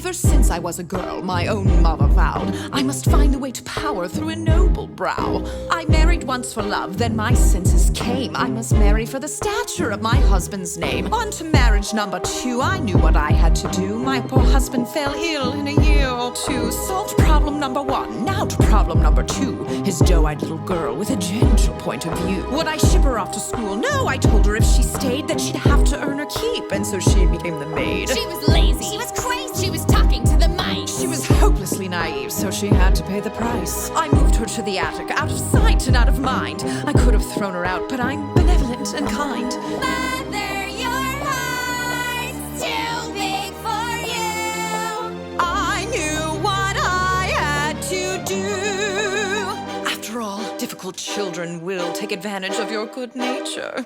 Ever since I was a girl, my own mother vowed I must find the way to power through a noble brow. I married once for love, then my senses came. I must marry for the stature of my husband's name. On to marriage number 2, I knew what I had to do. My poor husband fell ill in a year or 2. Solved problem number 1, now to problem number 2. His doe-eyed little girl with a gentle point of view. Would I ship her off to school? No, I told her if she stayed that she'd have to earn her keep, and so she became the maid. She was lazy. She was crazy. She was talking to the mice. She was hopelessly naive, so she had to pay the price. I moved her to the attic, out of sight and out of mind. I could have thrown her out, but I'm benevolent and kind. Mother, your heart's too big for you. I knew what I had to do. After all, difficult children will take advantage of your good nature.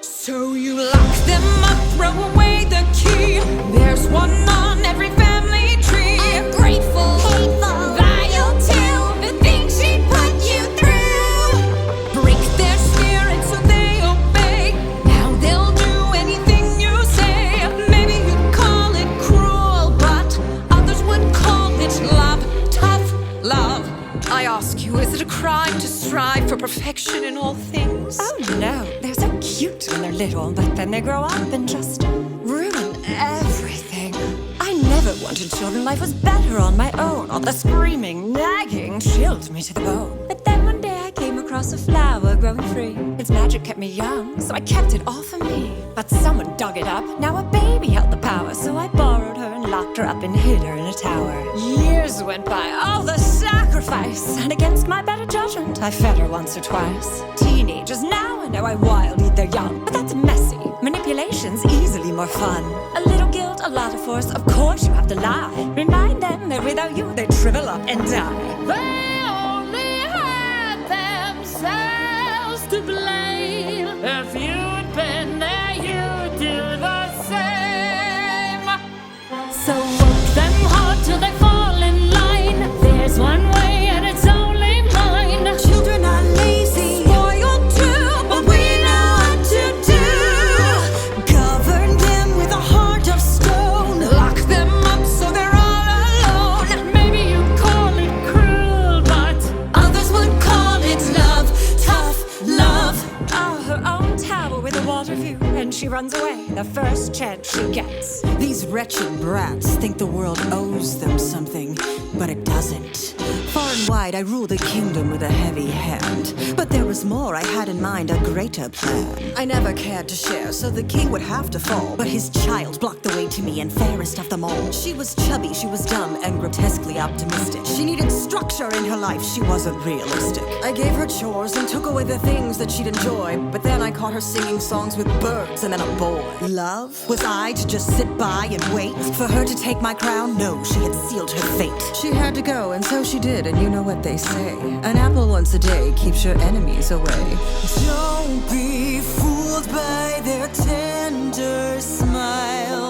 So you lock them up, throw away the key. There's one on every family tree. Ungrateful, hateful, vile too. The things she put you through. Break their spirit so they obey. Now they'll do anything you say. Maybe you'd call it cruel, but others would call it love. Tough love. I ask you, is it a crime to strive for perfection in all things? Oh no, they're so cute when they're little, but then they grow up and just ruin everything. I never wanted children, life was better on my own. All the screaming, nagging chilled me to the bone. But then one day I came across a flower growing free. Its magic kept me young, so I kept it all for me. But someone dug it up, now a baby held the power. So I borrowed her and locked her up and hid her in a tower. Years went by, all the sacrifice, and against my better judgment, I fed her once or twice. Teenagers now, I know I wild eat their young, but that's messy. Manipulation's easily more fun. A little guilt, a lot of force, of course you have to lie. Remind them that without you, they'd shrivel up and die. They only had themselves to blame. If you'd been there, you'd do the same. So work them hard till they fall in line. There's one way and it's only mine. Children are lazy, spoiled too, but we know what to do. Govern them with a heart of stone. Lock them up so they're all alone. Maybe you call it cruel, but Others would call it love, tough love. Oh, her own tower with a water view, and she runs away the first chance she gets. These wretched brats think the world owes them something, but it doesn't. Far and wide, I rule the kingdom with a heavy hand. But there was more, I had in mind a greater plan. I never cared to share, so the king would have to fall. But his child blocked the way to me, and fairest of them all. She was chubby, she was dumb, and grotesquely optimistic. She needed structure in her life, she wasn't realistic. I gave her chores and took away the things that she'd enjoy. But then I caught her singing songs with birds and then a boy. Love? Was I to just sit by and wait for her to take my crown? No, she had sealed her fate. She had to go, and so she did, and you know what they say. An apple once a day keeps your enemies away. Don't be fooled by their tender smile.